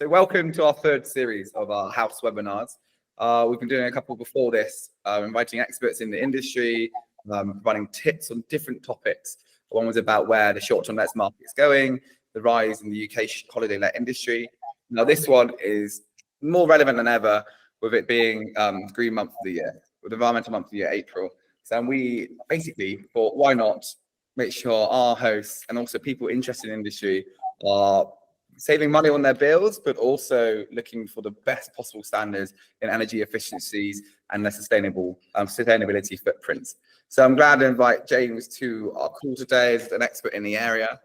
So welcome to our third series of our house webinars. We've been doing a couple before this, inviting experts in the industry, providing tips on different topics. One was about where the short-term lets market is going, the rise in the UK holiday let industry. Now this one is more relevant than ever, with it being Green Month of the Year, with Environmental Month of the Year, April. So we basically thought, why not make sure our hosts and also people interested in the industry are saving money on their bills, but also looking for the best possible standards in energy efficiencies and their sustainability footprints. So I'm glad to invite James to our call today as an expert in the area.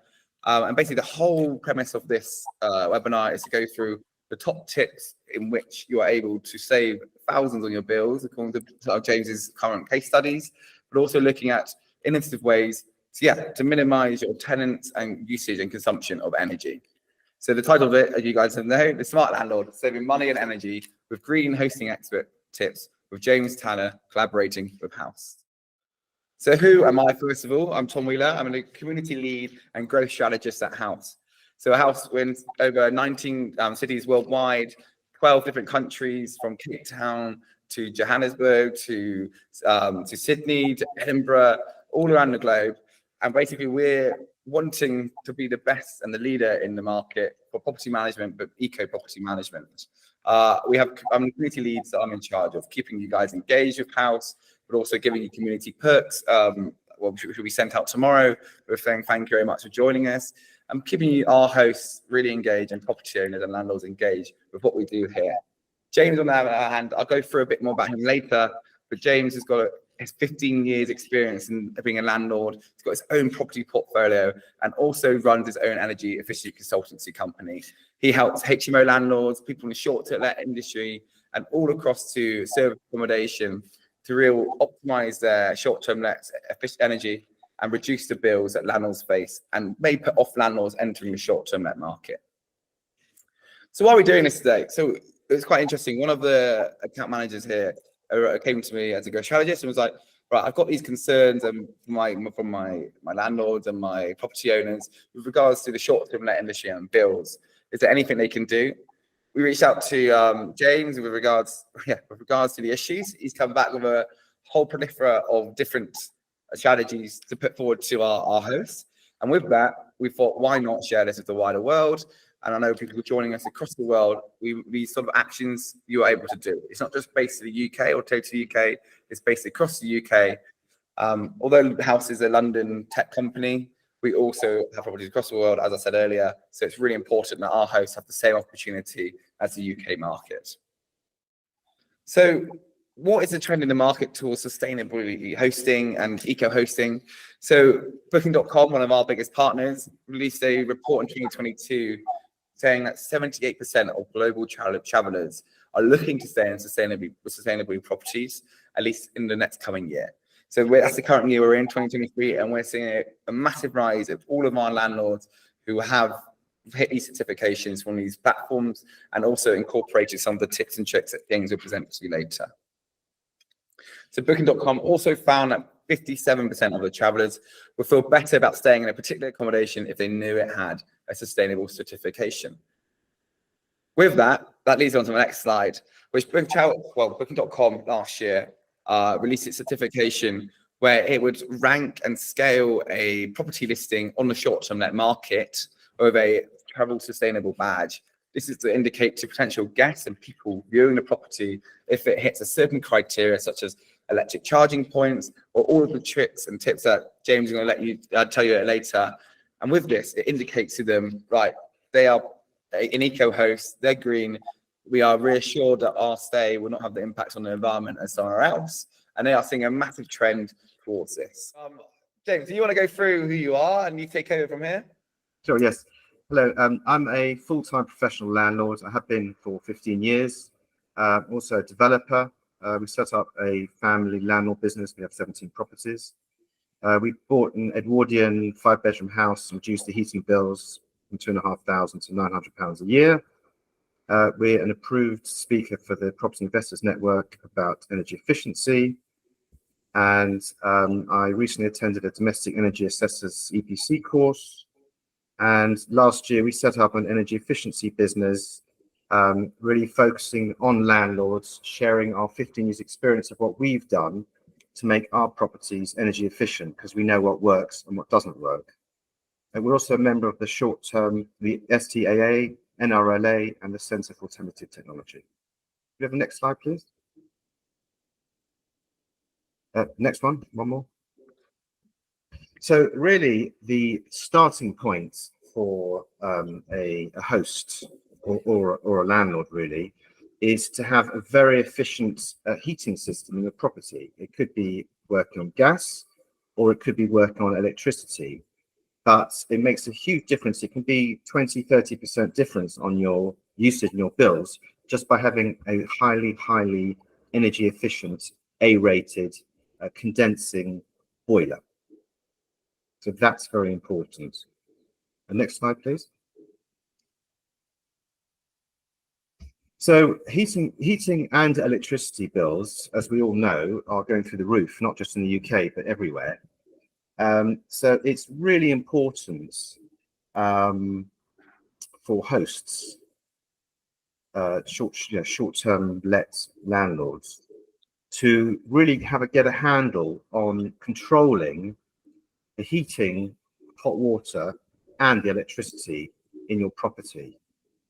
And basically the whole premise of this webinar is to go through the top tips in which you are able to save thousands on your bills, according to James's current case studies, but also looking at innovative ways to minimize your tenants and usage and consumption of energy. So the title of it, as you guys know, The Smart Landlord, Saving Money and Energy with Green Hosting Expert Tips with James Tanner, collaborating with Houst. So who am I, first of all? I'm Tom Wheeler. I'm a community lead and growth strategist at Houst. So Houst wins over 19 cities worldwide, 12 different countries, from Cape Town to Johannesburg to Sydney to Edinburgh, all around the globe. And basically we're wanting to be the best and the leader in the market for property management, but eco-property management. I'm the community lead, so I'm in charge of keeping you guys engaged with Houst, but also giving you community perks, which will be sent out tomorrow. We're saying thank you very much for joining us. I'm keeping our hosts really engaged and property owners and landlords engaged with what we do here. James, on the other hand, I'll go through a bit more about him later, but James has 15 years experience in being a landlord. He's got his own property portfolio and also runs his own energy efficiency consultancy company. He helps HMO landlords, people in the short-term let industry, and all across to service accommodation to really optimize their short-term let energy and reduce the bills that landlords face and may put off landlords entering the short-term let market. So why are we doing this today? So it's quite interesting. One of the account managers here came to me as a growth strategist and was like, right, I've got these concerns from my landlords and my property owners with regards to the short-term let industry and bills. Is there anything they can do? We reached out to James with regards to the issues. He's come back with a whole plethora of different strategies to put forward to our hosts. And with that, we thought, why not share this with the wider world? And I know people joining us across the world, these sort of actions you are able to do. It's not just based in the UK or totally UK, it's based across the UK. Although Houst is a London tech company, we also have properties across the world, as I said earlier. So it's really important that our hosts have the same opportunity as the UK market. So what is the trend in the market towards sustainability hosting and eco-hosting? So Booking.com, one of our biggest partners, released a report in 2022 saying that 78% of global travelers are looking to stay in sustainable properties, at least in the next coming year. So that's the current year we're in, 2023, and we're seeing a massive rise of all of our landlords who have hit these certifications from these platforms and also incorporated some of the tips and tricks that James will present to you later. So Booking.com also found that 57% of the travelers would feel better about staying in a particular accommodation if they knew it had a sustainable certification. With that leads on to the next slide, which Booking.com last year released its certification where it would rank and scale a property listing on the short-term let market with a travel sustainable badge. This is to indicate to potential guests and people viewing the property if it hits a certain criteria, such as electric charging points or all of the tricks and tips that James is going to let you tell you later. And with this, it indicates to them, right, they are an eco-host, they're green. We are reassured that our stay will not have the impact on the environment as somewhere else. And they are seeing a massive trend towards this. James, do you want to go through who you are and you take over from here? Sure, yes. Hello, I'm a full-time professional landlord. I have been for 15 years. Also a developer. We set up a family landlord business. We have 17 properties. We bought an Edwardian 5-bedroom house and reduced the heating bills from £2,500 to £900 a year. We're an approved speaker for the Property Investors Network about energy efficiency. And I recently attended a domestic energy assessor's EPC course. And last year we set up an energy efficiency business really focusing on landlords, sharing our 15 years experience of what we've done to make our properties energy efficient, because we know what works and what doesn't work. And we're also a member of the the STAA, NRLA, and the Centre for Alternative Technology. Can we have the next slide, please? Next one more. So really, the starting point for a host or a landlord really is to have a very efficient heating system in the property. It could be working on gas, or it could be working on electricity, but it makes a huge difference. It can be 20–30% difference on your usage and your bills just by having a highly energy efficient A-rated condensing boiler. So that's very important. Next slide, please. So heating and electricity bills, as we all know, are going through the roof, not just in the UK, but everywhere. So it's really important for hosts, short-term let landlords, to really get a handle on controlling the heating, hot water, and the electricity in your property.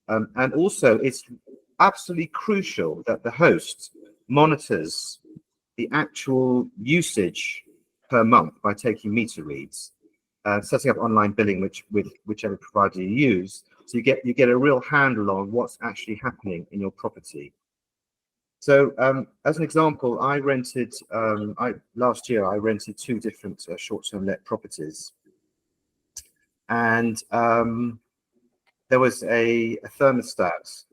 And also, it's absolutely crucial that the host monitors the actual usage per month by taking meter reads, setting up online billing with whichever provider you use, so you get a real handle on what's actually happening in your property. So as an example, last year I rented 2 different short-term let properties, and there was a thermostat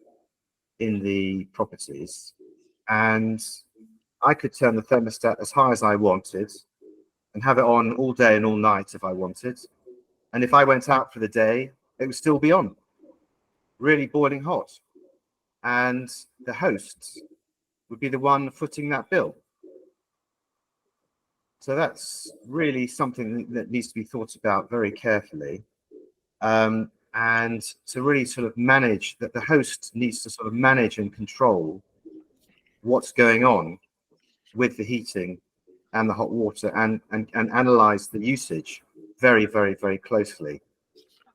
in the properties, and I could turn the thermostat as high as I wanted and have it on all day and all night if I wanted. And if I went out for the day, it would still be on, really boiling hot. And the host would be the one footing that bill. So that's really something that needs to be thought about very carefully. And to really sort of manage that, the host needs to sort of manage and control what's going on with the heating and the hot water, and analyze the usage very closely.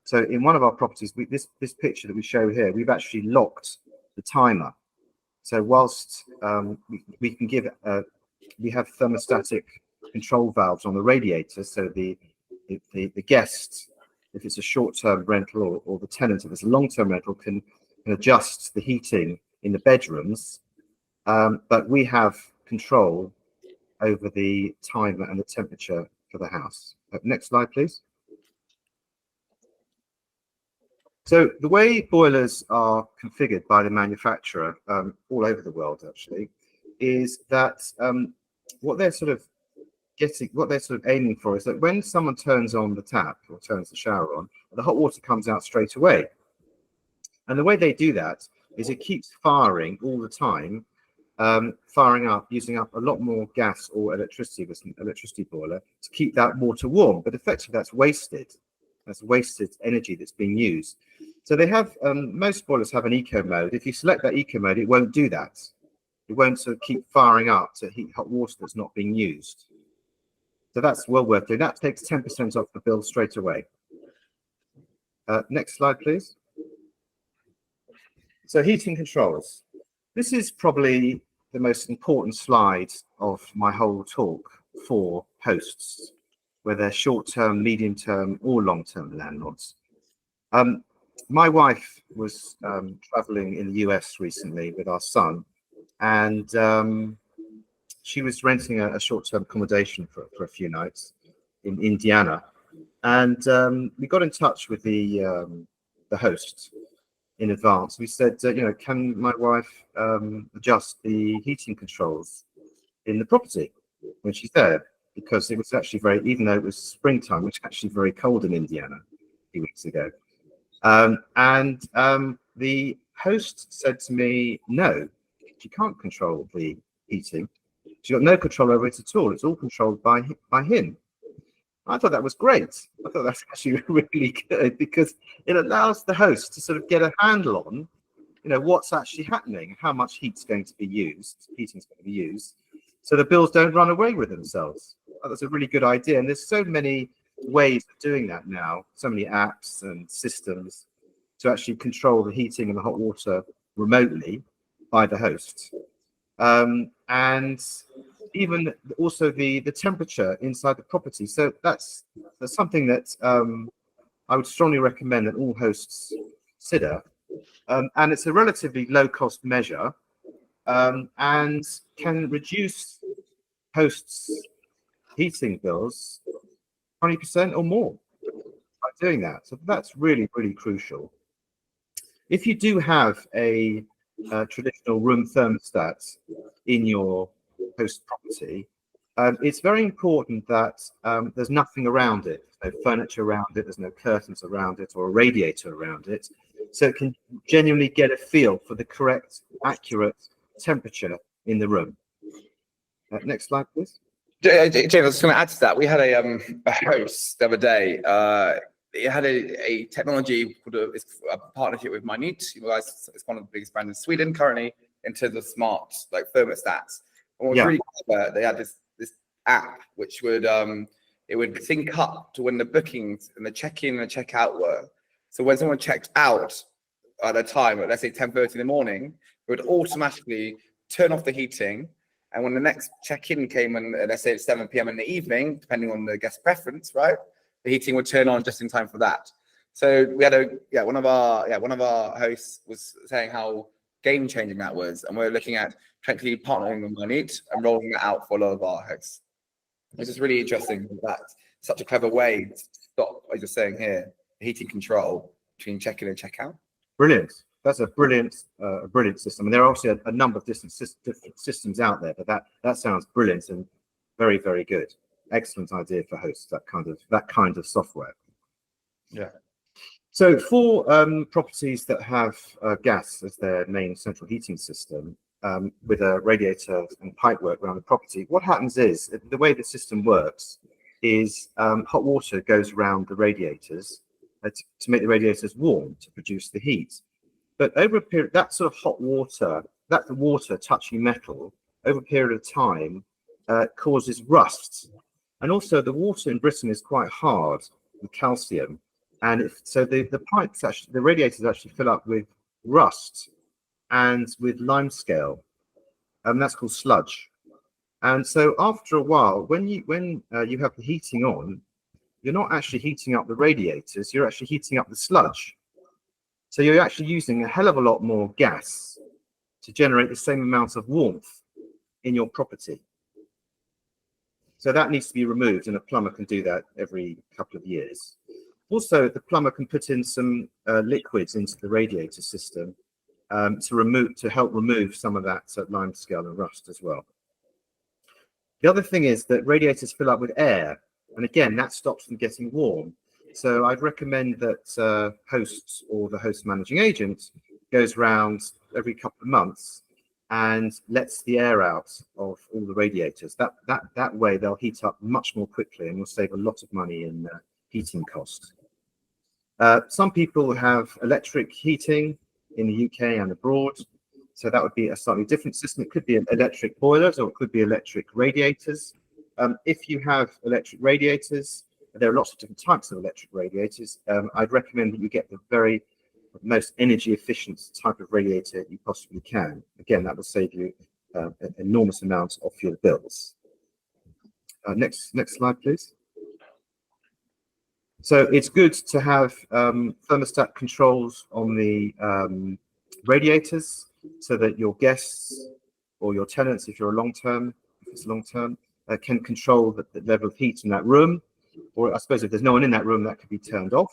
So in one of our properties, this picture that we show here, we've actually locked the timer. So whilst we can give we have thermostatic control valves on the radiator, so the guest, if it's a short-term rental, or the tenant, if it's a long-term rental, can adjust the heating in the bedrooms, but we have control over the timer and the temperature for the house. Next slide, please. So the way boilers are configured by the manufacturer all over the world actually is that what they're sort of aiming for is that when someone turns on the tap or turns the shower on, the hot water comes out straight away. And the way they do that is it keeps firing all the time, firing up, using up a lot more gas or electricity with an electricity boiler to keep that water warm. But effectively that's wasted. That's wasted energy that's being used. So they have, most boilers have an eco mode. If you select that eco mode, it won't do that. It won't sort of keep firing up to heat hot water that's not being used. So that's well worth doing. That takes 10% off the bill straight away. Next slide, please. So heating controls. This is probably the most important slide of my whole talk for hosts, whether they're short-term, medium-term, or long-term landlords. My wife was traveling in the US recently with our son, and she was renting a short-term accommodation for a few nights in Indiana. And we got in touch with the host in advance. We said, can my wife adjust the heating controls in the property when she's there? Because it was actually even though it was springtime, which was actually very cold in Indiana a few weeks ago. And the host said to me, no, she can't control the heating. She's got no control over it at all. It's all controlled by him. I thought that was great. I thought that's actually really good, because it allows the host to sort of get a handle on what's actually happening, how much heat's going to be used, heating's going to be used, so the bills don't run away with themselves. That's a really good idea. And there's so many ways of doing that now, so many apps and systems to actually control the heating and the hot water remotely by the host. And even also the temperature inside the property. So that's something that I would strongly recommend that all hosts consider. And it's a relatively low-cost measure, and can reduce hosts' heating bills 20% or more by doing that. So that's really, really crucial. If you do have a traditional room thermostat in your host property, it's very important that there's nothing around it, no furniture around it, there's no curtains around it or a radiator around it, so it can genuinely get a feel for the correct, accurate temperature in the room. Next slide, please. James, I was going to add to that. We had a host the other day. It had a technology called a partnership with Minute. You guys, it's one of the biggest brands in Sweden currently into the smart thermostats. And what was really clever, they had this app which would it would sync up to when the bookings and the check-in and the check-out were. So when someone checked out at a time, let's say 10:30 in the morning, it would automatically turn off the heating. And when the next check-in came, and let's say it's 7 p.m. in the evening, depending on the guest preference, right, the heating would turn on just in time for that. So we had one of our hosts was saying how game-changing that was, and we're looking at potentially partnering with Minute and rolling that out for a lot of our hosts. It's just really interesting that such a clever way to stop, as you're saying here, heating control between check-in and check-out. Brilliant. That's a brilliant system. And there are obviously a number of different systems out there, but that sounds brilliant and very, very good. Excellent idea for hosts, that kind of software. Yeah. So for properties that have gas as their main central heating system, with a radiator and pipework around the property, what happens is the way the system works is hot water goes around the radiators to make the radiators warm to produce the heat. But over a period, that sort of hot water, that the water touching metal over a period of time causes rust. And also the water in Britain is quite hard with calcium. And so the pipes actually, the radiators actually fill up with rust and with limescale. And that's called sludge. And so after a while, when you have the heating on, you're not actually heating up the radiators, you're actually heating up the sludge. So you're actually using a hell of a lot more gas to generate the same amount of warmth in your property. So that needs to be removed, and a plumber can do that every couple of years. Also, the plumber can put in some liquids into the radiator system to help remove some of that limescale and rust as well. The other thing is that radiators fill up with air, and again, that stops them getting warm. So I'd recommend that hosts or the host managing agent goes around every couple of months and lets the air out of all the radiators. That way they'll heat up much more quickly and will save a lot of money in heating costs. Some people have electric heating in the UK and abroad, so that would be a slightly different system. It could be electric boilers, or it could be electric radiators. If you have electric radiators, there are lots of different types of electric radiators. I'd recommend that you get the very most energy efficient type of radiator you possibly can. Again, that will save you an enormous amount of your bills. Next slide, please. So it's good to have thermostat controls on the radiators so that your guests or your tenants, if it's long-term, can control the level of heat in that room. Or I suppose if there's no one in that room, that could be turned off.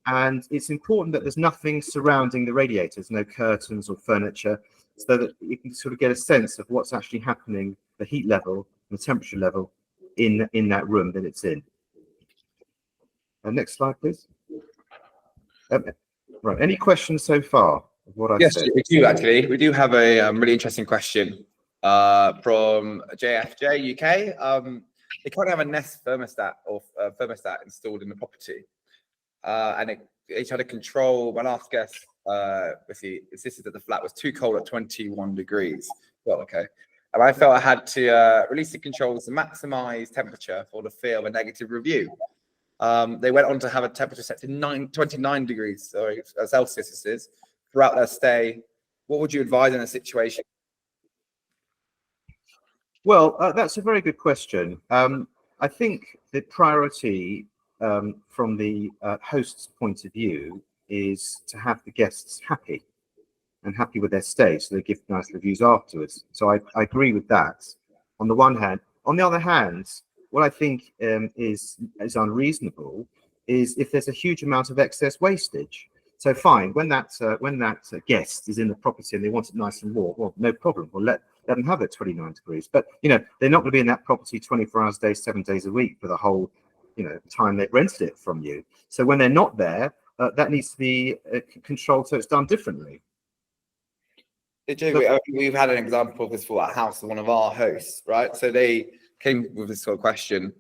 And it's important that there's nothing surrounding the radiators, no curtains or furniture, so that you can sort of get a sense of what's actually happening, the heat level, the temperature level in that room that it's in. Next slide, please. Right, any questions so far of what I've said? Yes, we do actually. We do have a really interesting question from JFJ UK. They can't have a Nest thermostat or thermostat installed in the property, and it try to control. My last guest basically insisted that the flat was too cold at 21 degrees. Well, okay. And I felt I had to release the controls to maximize temperature for the fear of a negative review. They went on to have a temperature set to 29 degrees Celsius this is, throughout their stay. What would you advise in a situation? Well, that's a very good question. I think the priority from the host's point of view is to have the guests happy and happy with their stay, so they give nice reviews afterwards. So I agree with that on the one hand. On the other hand, what I think is unreasonable is if there's a huge amount of excess wastage. So fine, when that guest is in the property and they want it nice and warm, well, no problem. We'll let them have it 29 degrees. But they're not going to be in that property 24 hours a day, 7 days a week for the whole time they've rented it from you. So when they're not there, that needs to be controlled so it's done differently. We've had an example of this for a house of one of our hosts, right? So they came with this sort of question.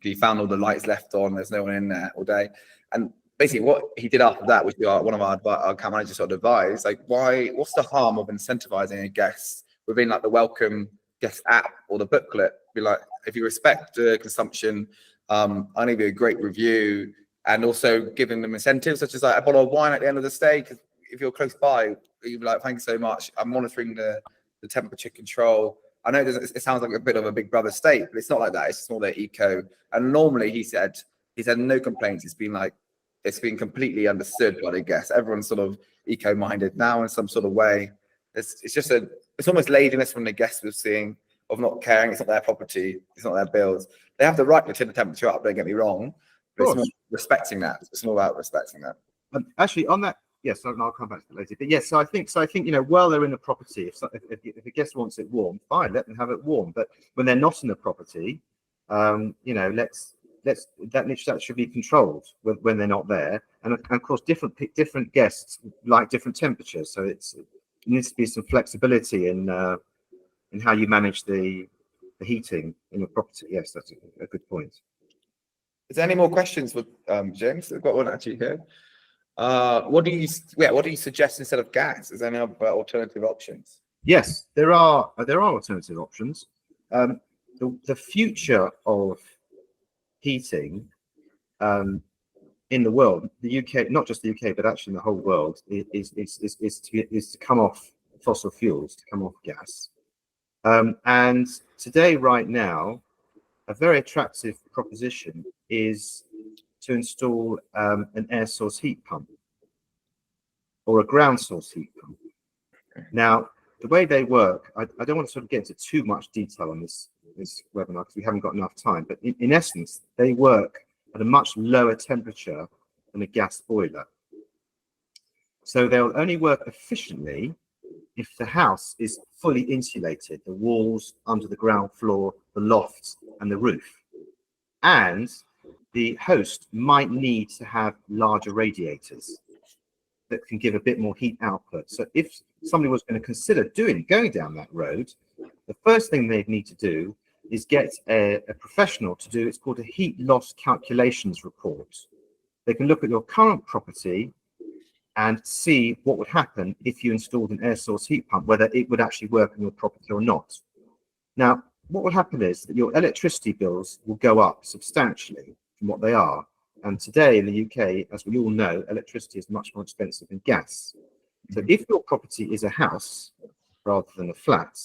He found all the lights left on, there's no one in there all day. And basically what he did after that, which one of our account managers sort of advised, like, what's the harm of incentivizing a guest within like the welcome guest app or the booklet? Be like, if you respect the consumption, I'll give you a great review, and also giving them incentives such as like a bottle of wine at the end of the stay. Because if you're close by, you'd be like, thanks so much. I'm monitoring the temperature control. I know it sounds like a bit of a Big Brother state, but it's not like that. It's just more their eco. And normally he said no complaints. It's been completely understood by the guests. Everyone's sort of eco-minded now in some sort of way. It's almost laziness from the guests we're seeing of not caring. It's not their property. It's not their bills. They have the right to turn the temperature up. Don't get me wrong. But it's more respecting that. It's more about respecting that. Actually, on that, yes, I'll come back to that later. But yes, so I think while they're in the property, if a guest wants it warm, fine, let them have it warm. But when they're not in the property, that should be controlled when they're not there. And of course, different guests like different temperatures, so it needs to be some flexibility in how you manage the heating in your property. Yes, that's a good point. Is there any more questions for James? We've got one actually here. What do you suggest instead of gas? Is there any other alternative options? Yes, there are alternative options. The future of heating in the world, the UK, not just the UK, but actually in the whole world, is to come off fossil fuels, to come off gas. And today, right now, a very attractive proposition is to install an air source heat pump or a ground source heat pump. Now, the way they work, I don't want to sort of get into too much detail on this webinar because we haven't got enough time, but in essence, they work at a much lower temperature than a gas boiler. So they'll only work efficiently if the house is fully insulated, the walls, under the ground floor, the lofts, and the roof. And the host might need to have larger radiators that can give a bit more heat output. So if somebody was going to consider going down that road, the first thing they'd need to do is get a professional to do, it's called a heat loss calculations report. They can look at your current property and see what would happen if you installed an air source heat pump, whether it would actually work on your property or not. Now, what will happen is that your electricity bills will go up substantially from what they are. And today in the UK, as we all know, electricity is much more expensive than gas. So if your property is a house rather than a flat,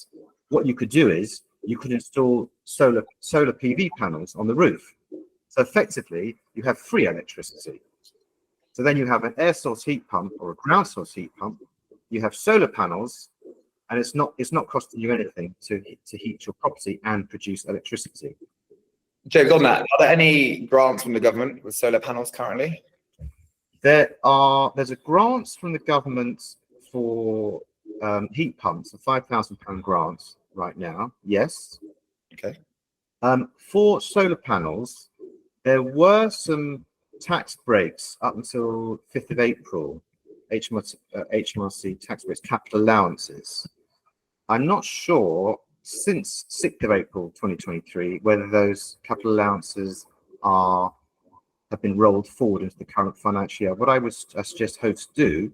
what you could do is you could install solar PV panels on the roof. So effectively, you have free electricity. So then you have an air source heat pump or a ground source heat pump. You have solar panels, and it's not costing you anything to heat your property and produce electricity. James, on that, are there any grants from the government with solar panels currently? There's a grant from the government for heat pumps, a £5,000 grant right now. Yes. Okay. For solar panels, there were some tax breaks up until 5th of April, HMRC tax breaks, capital allowances. I'm not sure since 6th of April 2023 whether those capital allowances have been rolled forward into the current financial year. What I would suggest hosts do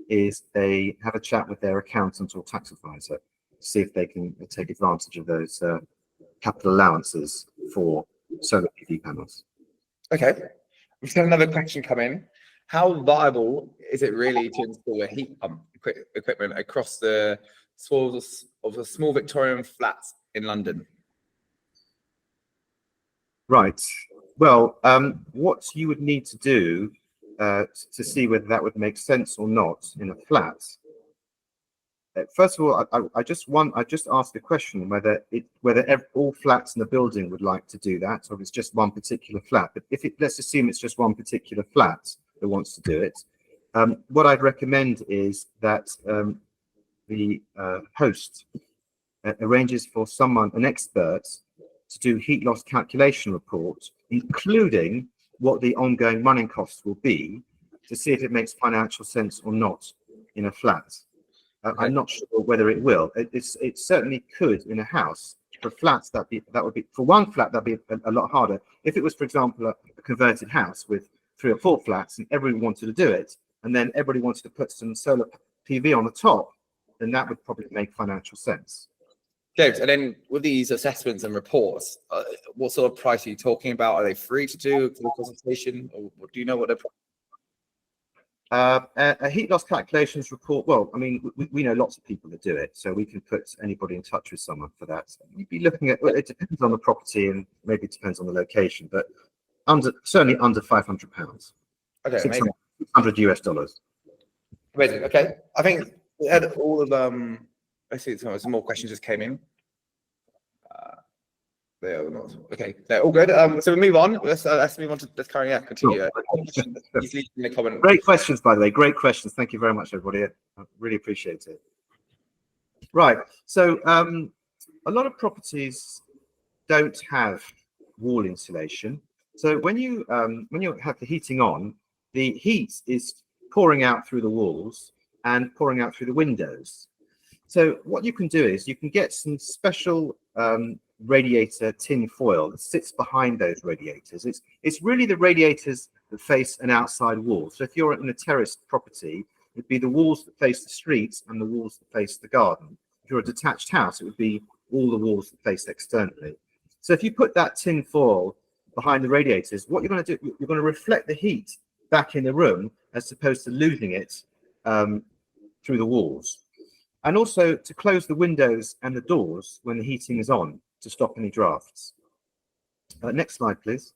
is they have a chat with their accountant or tax advisor to see if they can take advantage of those capital allowances for solar PV panels. Okay. We've had another question come in. How viable is it really to install a heat pump equipment across the walls of a small Victorian flat in London? Right. Well, what you would need to do to see whether that would make sense or not in a flat. First of all, I just asked the question whether all flats in the building would like to do that, or if it's just one particular flat. But let's assume it's just one particular flat that wants to do it. What I'd recommend is that the host arranges for an expert, to do heat loss calculation report, including what the ongoing running costs will be, to see if it makes financial sense or not in a flat. I'm not sure whether it will. It certainly could in a house. For flats, that would be for one flat, that'd be a lot harder. If it was, for example, a converted house with 3 or 4 flats and everyone wanted to do it, and then everybody wanted to put some solar PV on the top, then that would probably make financial sense. James, and then with these assessments and reports, what sort of price are you talking about? Are they free to do for the consultation, or do you know what they're? A heat loss calculations report. Well, I mean, we know lots of people that do it, so we can put anybody in touch with someone for that. You'd be looking at. Well, it depends on the property and maybe it depends on the location, but certainly under £500. Okay, $600 US. Amazing. Okay, I think we had all of I see some more questions just came in. They are not okay. They're all good. So we move on. Let's move on to continue. Sure. Please leave in the comment. Great questions, by the way. Great questions. Thank you very much, everybody. I really appreciate it. Right. So a lot of properties don't have wall insulation. So when you have the heating on, the heat is pouring out through the walls and pouring out through the windows. So what you can do is you can get some special radiator tin foil that sits behind those radiators. It's really the radiators that face an outside wall. So if you're in a terraced property, it'd be the walls that face the street and the walls that face the garden. If you're a detached house, it would be all the walls that face externally. So if you put that tin foil behind the radiators, what you're going to do, you're going to reflect the heat back in the room as opposed to losing it through the walls. And also to close the windows and the doors when the heating is on to stop any drafts. Next slide, please.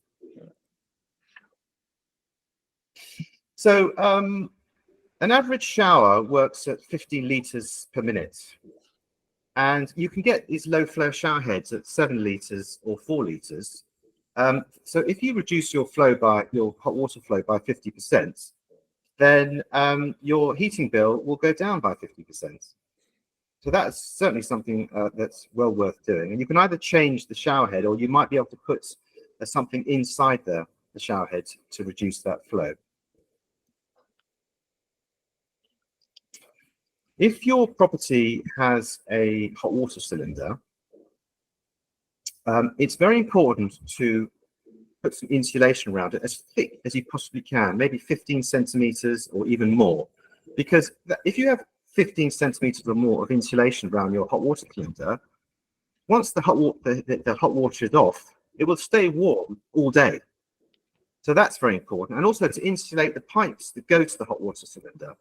So an average shower works at 15 litres per minute. And you can get these low flow shower heads at 7 litres or 4 litres. So if you reduce your hot water flow by 50%, then your heating bill will go down by 50%. So that's certainly something that's well worth doing. And you can either change the shower head, or you might be able to put something inside the shower head to reduce that flow. If your property has a hot water cylinder, it's very important to put some insulation around it as thick as you possibly can, maybe 15 centimeters or even more. Because if you have 15 centimeters or more of insulation around your hot water cylinder, once the hot water is off, it will stay warm all day. So that's very important. And also to insulate the pipes that go to the hot water cylinder.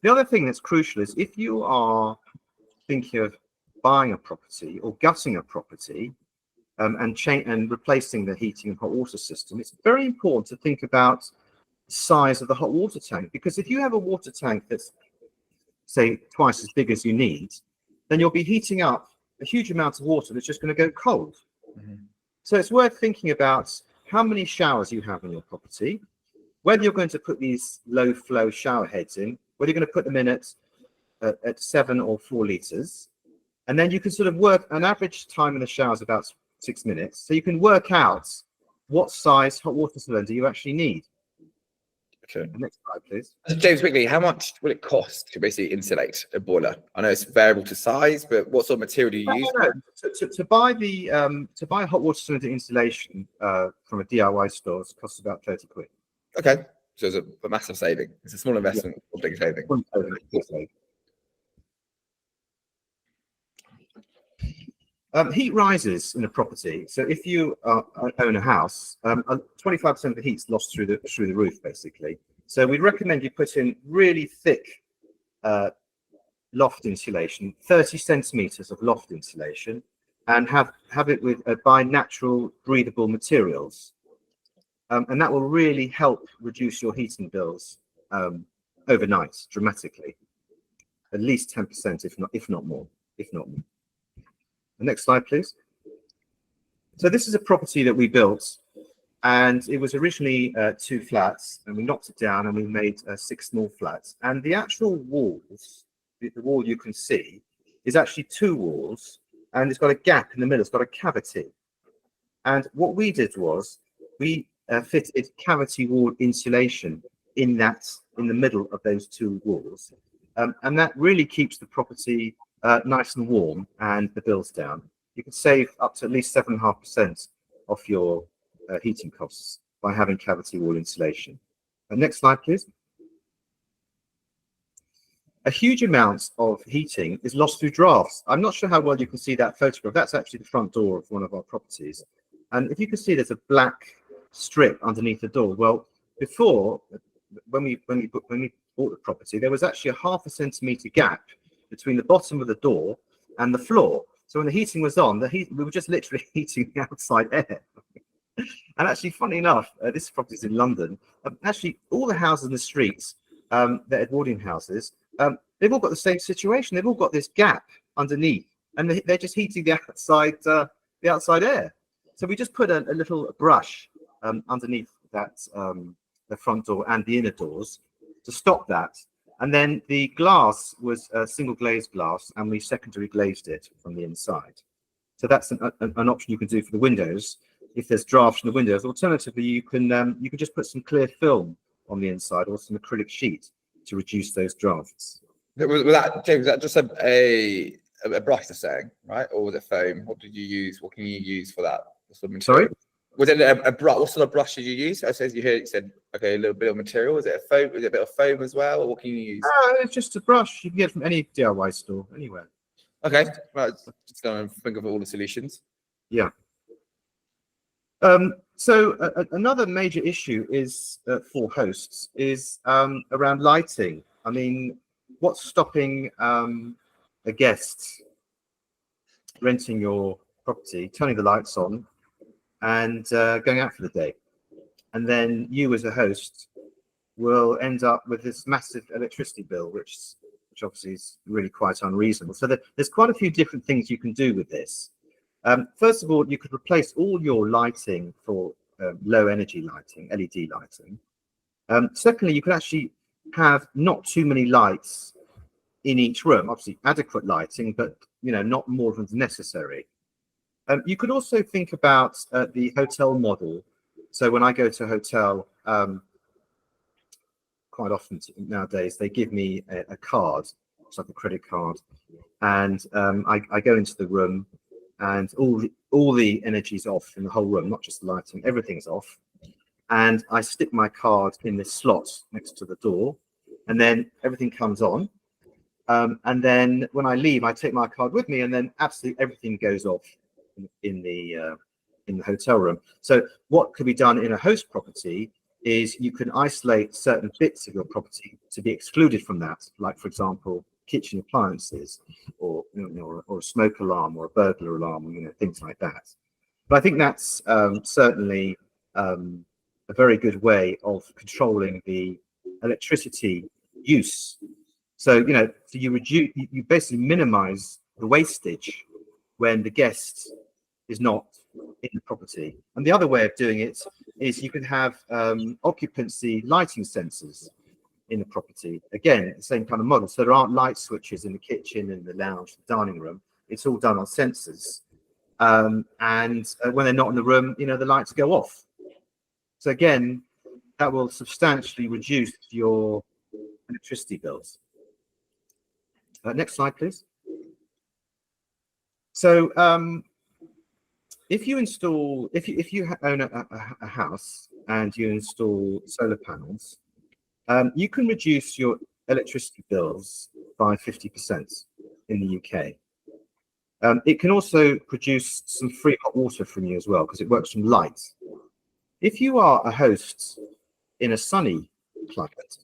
The other thing that's crucial is if you are thinking of buying a property or gutting a property and replacing the heating and hot water system, it's very important to think about the size of the hot water tank. Because if you have a water tank that's, say, twice as big as you need, then you'll be heating up a huge amount of water that's just going to go cold. Mm-hmm. So it's worth thinking about how many showers you have in your property, whether you're going to put these low flow shower heads in, whether you're going to put them in at 7 or 4 litres. And then you can sort of work an average time in the shower is about 6 minutes. So you can work out what size hot water cylinder you actually need. Okay. Next slide, please. James, quickly, how much will it cost to basically insulate a boiler? I know it's variable to size, but what sort of material do you use? To buy a hot water cylinder insulation from a DIY store costs about 30 quid. Okay. So it's a massive saving. It's a small investment, a big saving. Heat rises in a property. So if you own a house, 25% of the heat's lost through the roof, basically. So we'd recommend you put in really thick loft insulation, 30 centimeters of loft insulation, and have it with by natural breathable materials. And that will really help reduce your heating bills overnight dramatically, at least 10%, if not more. The next slide, please. So this is a property that we built, and it was originally 2 flats, and we knocked it down and we made 6 small flats. And the actual walls, the wall you can see, is actually 2 walls, and it's got a gap in the middle. It's got a cavity. And what we did was we fitted cavity wall insulation in the middle of those 2 walls, and that really keeps the property nice and warm and the bills down. You can save up to at least 7.5% off your heating costs by having cavity wall insulation. Next slide, please. A huge amount of heating is lost through drafts. I'm not sure how well you can see that photograph. That's actually the front door of one of our properties. And if you can see, there's a black strip underneath the door. Well, before, when we bought the property, there was actually a 0.5 centimeter gap between the bottom of the door and the floor. So when the heating was on, we were just literally heating the outside air. And actually, funny enough, this property is in London. Actually, all the houses in the streets, the Edwardian houses, they've all got the same situation. They've all got this gap underneath, and they're just heating the outside air. So we just put a little brush underneath that, the front door and the inner doors, to stop that. And then the glass was single glazed glass, and we secondary glazed it from the inside. So that's an option you can do for the windows if there's drafts from the windows. Alternatively, you can just put some clear film on the inside or some acrylic sheet to reduce those drafts. Was that, James, was that just a brush you're saying, right? Or was it foam? What did you use? What can you use for that? Sorry? Was it a brush? What sort of brush did you use? I said you said, okay, a little bit of material. Was it a foam? Was it a bit of foam as well? Or what can you use? It's just a brush. You can get it from any DIY store, anywhere. Okay, right. Just going to think of all the solutions. Yeah. So another major issue is for hosts is around lighting. I mean, what's stopping a guest renting your property, turning the lights on, and going out for the day? And then you, as a host, will end up with this massive electricity bill, which obviously is really quite unreasonable. So there's quite a few different things you can do with this. First of all, you could replace all your lighting for low energy lighting, LED lighting. Secondly, you could actually have not too many lights in each room, obviously adequate lighting, but not more than necessary. You could also think about the hotel model. So when I go to a hotel, quite often nowadays, they give me a card, it's like a credit card, and I go into the room, and all the energy's off in the whole room, not just the lighting, everything's off. And I stick my card in this slot next to the door, and then everything comes on. And then when I leave, I take my card with me, and then absolutely everything goes off in the hotel room. So what could be done in a host property is you can isolate certain bits of your property to be excluded from that, like, for example, kitchen appliances, or or a smoke alarm, or a burglar alarm, things like that. But I think that's certainly a very good way of controlling the electricity use. So so you basically minimize the wastage when the guest is not in the property. And the other way of doing it is you can have occupancy lighting sensors in the property. Again, the same kind of model. So there aren't light switches in the kitchen, in the lounge, the dining room. It's all done on sensors. And when they're not in the room, the lights go off. So again, that will substantially reduce your electricity bills. Next slide, please. So if you install, if you own a house and you install solar panels, you can reduce your electricity bills by 50% in the UK. It can also produce some free hot water from you as well, because it works from light. If you are a host in a sunny climate,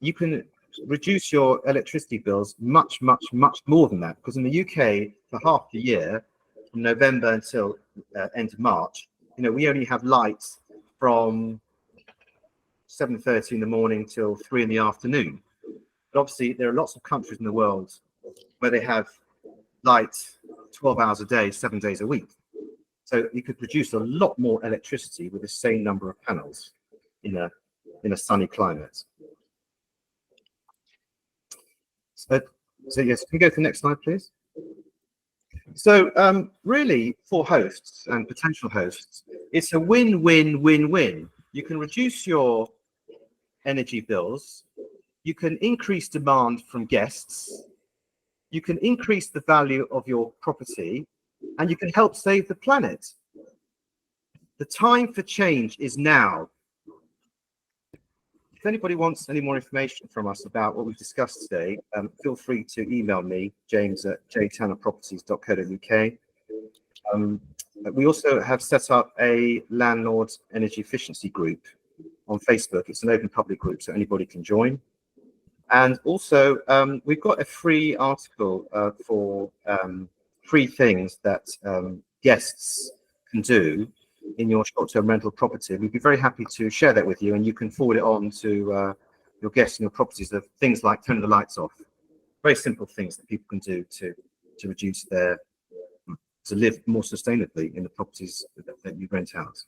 you can reduce your electricity bills much more than that, because in the UK, for half the year, from November until end of March, we only have light from 7:30 in the morning till 3 in the afternoon. But obviously, there are lots of countries in the world where they have light 12 hours a day, 7 days a week. So you could produce a lot more electricity with the same number of panels in a sunny climate. So yes, can we go to the next slide, please? So really, for hosts and potential hosts, it's a win-win-win-win. You can reduce your energy bills, you can increase demand from guests, you can increase the value of your property, and you can help save the planet. The time for change is now. If anybody wants any more information from us about what we've discussed today, feel free to email me, james@jtannerproperties.co.uk. We also have set up a landlords energy efficiency group on Facebook. It's an open public group, so anybody can join. And also, we've got a free article for 3 things that guests can do in your short-term rental property. We'd be very happy to share that with you, and you can forward it on to your guests in your properties. Of things like turning the lights off, very simple things that people can do to reduce to live more sustainably in the properties that you rent out.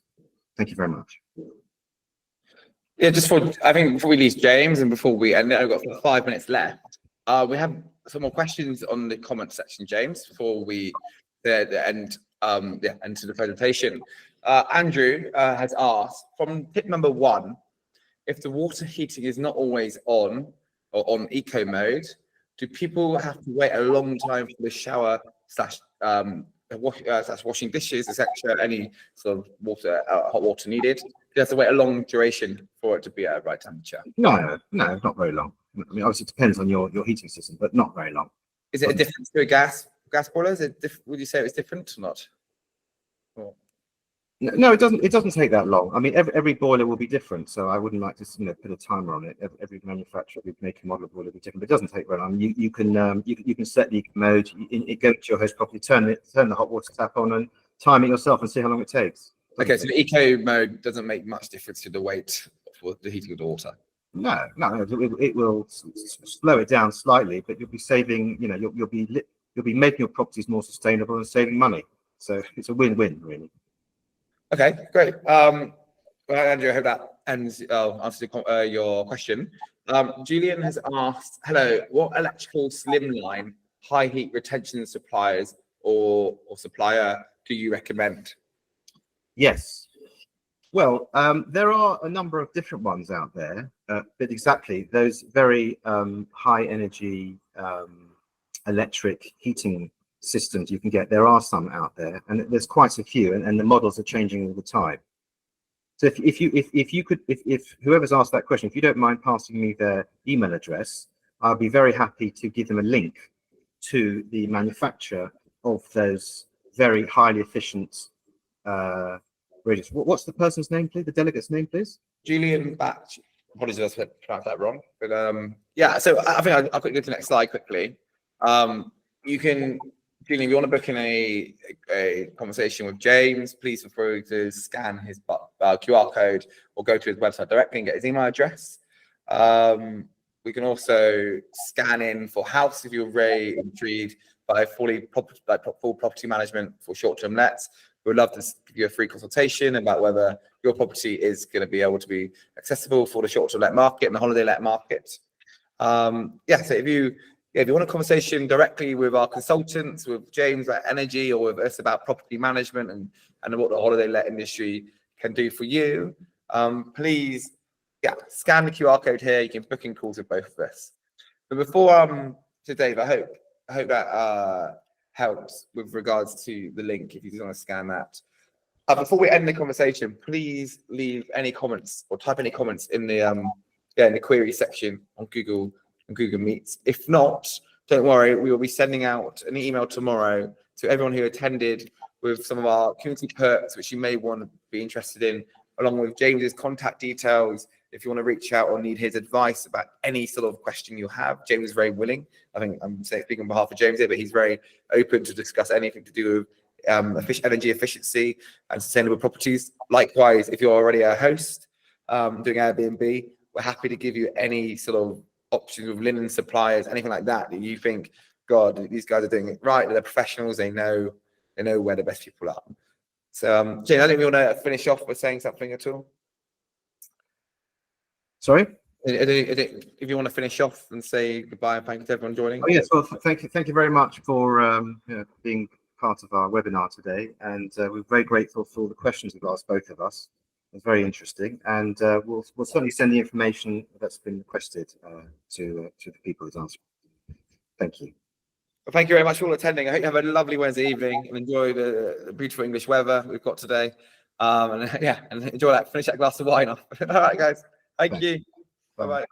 Thank you very much. Yeah, I think before we leave James and before we end, I've got 5 minutes left. We have some more questions on the comment section, James, before we end to the presentation. Andrew has asked, from tip number 1, if the water heating is not always on or on eco mode, do people have to wait a long time for the shower / washing dishes, etc.? Any sort of water, hot water needed? Do you have to wait a long duration for it to be at the right temperature? No, not very long. I mean, obviously it depends on your heating system, but not very long. Is it a difference to a gas boiler? Would you say it's different or not? Or... No, it doesn't. It doesn't take that long. I mean, every boiler will be different, so I wouldn't like to put a timer on it. Every manufacturer would make a model boiler be different, but it doesn't take very long. You can set the mode. It goes to your host property, turn the hot water tap on, and time it yourself, and see how long it takes. Okay, so the eco mode doesn't make much difference to the weight for the heating of the water. No, it will slow it down slightly, but you'll be saving. You'll be making your properties more sustainable and saving money. So it's a win-win, really. Okay, great. Well, Andrew, I hope that answers your question. Julian has asked, hello, what electrical slimline high heat retention suppliers or supplier do you recommend? Yes. Well, there are a number of different ones out there, but exactly those very high energy electric heating systems you can get. There are some out there, and there's quite a few, and the models are changing all the time. So if whoever's asked that question, if you don't mind passing me their email address, I'll be very happy to give them a link to the manufacturer of those very highly efficient radiators. What's the person's name, please? The delegate's name, please? Julian Batch. Apologies if I pronounced that wrong, but yeah. So I think I'll quickly go to the next slide quickly. You can, Julian, if you want to book in a conversation with James, please feel free to scan his QR code or go to his website directly and get his email address. We can also scan in for House if you're very intrigued by full property management for short-term lets. We'd love to give you a free consultation about whether your property is going to be able to be accessible for the short-term let market and the holiday let market. So if you want a conversation directly with our consultants, with James about energy, or with us about property management and what the holiday let industry can do for you, please, scan the QR code here. You can book in calls with both of us. But before, so Dave, I hope that helps with regards to the link if you just want to scan that. Before we end the conversation, please leave any comments or type any comments in the in the query section on Google Meets. If not, don't worry, we will be sending out an email tomorrow to everyone who attended with some of our community perks, which you may want to be interested in, along with James's contact details. If you want to reach out or need his advice about any sort of question you have, James is very willing. I think I'm speaking on behalf of James here, but he's very open to discuss anything to do with energy efficiency and sustainable properties. Likewise, if you're already a host doing Airbnb, we're happy to give you any sort of options with linen suppliers, anything like that you think, God, these guys are doing it right. They're professionals. They know where the best people are. So, Jane, I think we want to finish off by saying something at all. Sorry? If you want to finish off and say goodbye and thank you to everyone joining. Oh, yes, well, thank you very much for being part of our webinar today, and we're very grateful for all the questions you've asked both of us. It's very interesting, and we'll certainly send the information that's been requested to the people who's answered. Thank you. Well, thank you very much for all attending. I hope you have a lovely Wednesday evening and enjoy the beautiful English weather we've got today. And enjoy that. Finish that glass of wine off. All right, guys. Thank you. Bye-bye.